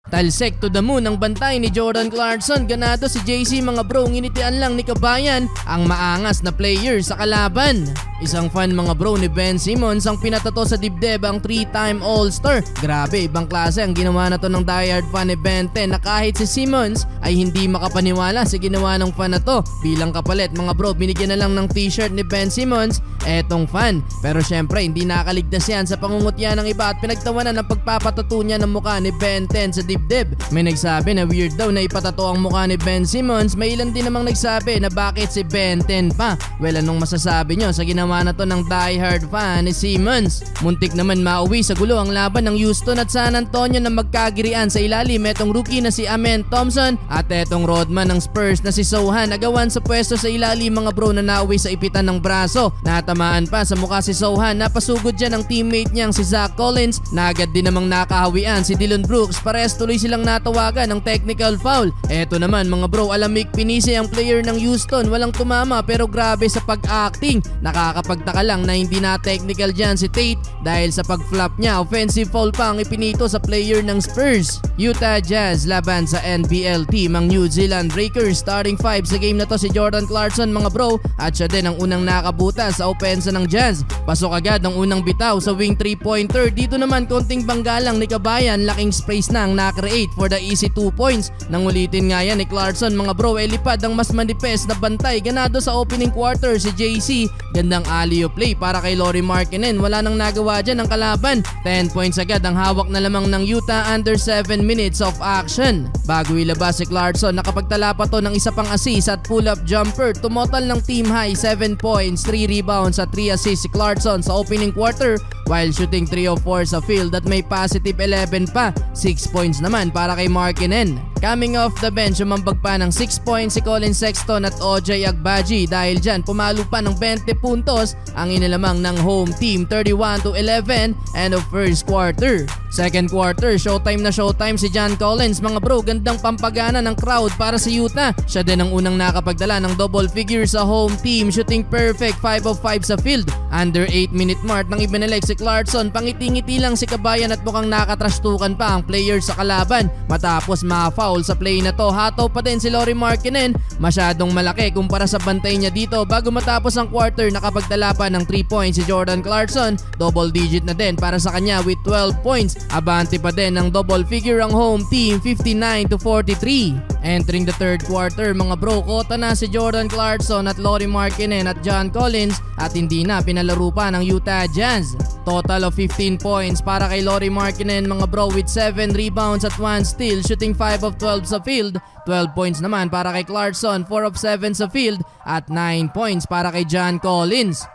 Talsek to the moon ang bantay ni Jordan Clarkson. Ganado si JC mga bro, nginitian lang ni Kabayan ang maangas na player sa kalaban. Isang fan mga bro ni Ben Simmons ang pinatato sa dibdib ang 3-time All-Star. Grabe, ibang klase ang ginawa na to ng diehard fan ni Ben 10 na kahit si Simmons ay hindi makapaniwala sa ginawa ng fan na to. Bilang kapalit mga bro, binigyan na lang ng t-shirt ni Ben Simmons etong fan. Pero syempre hindi nakaligtas yan sa pangungutya ng iba at pinagtawanan ng pagpapatato niya ng mukha ni Ben 10 sa dibdib. May nagsabi na weird daw na ipatato ang mukha ni Ben Simmons. May ilan din namang nagsabi na bakit si Ben 10 pa. Well, anong masasabi nyo sa ginawa na to ng diehard fan ni Simmons? Muntik naman mauwi sa gulo ang laban ng Houston at San Antonio na magkagirian sa ilalim etong rookie na si Amen Thompson at etong roadman ng Spurs na si Sohan. Agawan sa pwesto sa ilalim mga bro na nauwi sa ipitan ng braso. Natamaan pa sa mukha si Sohan. Napasugod dyan ang teammate niyang si Zach Collins na agad din namang nakahawian si Dillon Brooks. Pares tuloy silang natawagan ng technical foul. Eto naman mga bro, alamik pinisi ang player ng Houston. Walang tumama pero grabe sa pag-acting. Nakakapagtaka lang na hindi na technical dyan si Tate dahil sa pag-flop niya. Offensive foul pa ang ipinito sa player ng Spurs. Utah Jazz laban sa NBL team ang New Zealand Breakers. Starting 5 sa game na to si Jordan Clarkson mga bro at siya din ang unang nakabutas sa opensa ng Jazz. Pasok agad ang unang bitaw sa wing 3-pointer. Dito naman konting banggalang ni Kabayan, laking space na ang na-create for the easy 2 points. Nang ulitin nga yan ni Clarkson mga bro, lipad ang mas manipes na bantay. Ganado sa opening quarter si JC. Gandang alley-oop play para kay Lauri Markkanen. Wala nang nagawa dyan ang kalaban. 10 points agad ang hawak na lamang ng Utah under 7 minutes of action. Bago ilabas si Clarkson, nakapagtala pa to ng isa pang assist at pull-up jumper. Tumotal ng team high 7 points, 3 rebounds at 3 assists si Clarkson sa opening quarter while shooting 3 of 4 sa field at may positive 11 pa. 6 points naman para kay Markkanen. Coming off the bench, umambag pa ng 6 points si Colin Sexton at OJ Agbaji. Dahil dyan, pumalo pa ng 20 puntos ang inilamang ng home team, 31-11 end of first quarter. Second quarter, showtime na showtime si John Collins. Mga bro, gandang pampagana ng crowd para sa Utah. Siya din ang unang nakapagdala ng double figure sa home team, shooting perfect 5 of 5 sa field. Under 8 minute mark nang ibinalik si Clarkson. Pangiti-ngiti lang si Kabayan at mukhang nakatrastukan pa ang player sa kalaban. Matapos ma-foul sa play na to, hataw pa din si Lauri Markkanen. Masyadong malaki kumpara sa bantay niya dito. Bago matapos ang quarter, nakapagdala pa ng 3 points si Jordan Clarkson. Double digit na din para sa kanya with 12 points. Abante pa din ng double figure ang home team, 59-43. Entering the third quarter mga bro, kota na si Jordan Clarkson at Lauri Markkanen at John Collins at hindi na pinalaro pa ng Utah Jazz. Total of 15 points para kay Lauri Markkanen mga bro with 7 rebounds at 1 steal, shooting 5 of 12 sa field. 12 points naman para kay Clarkson, 4 of 7 sa field at 9 points para kay John Collins.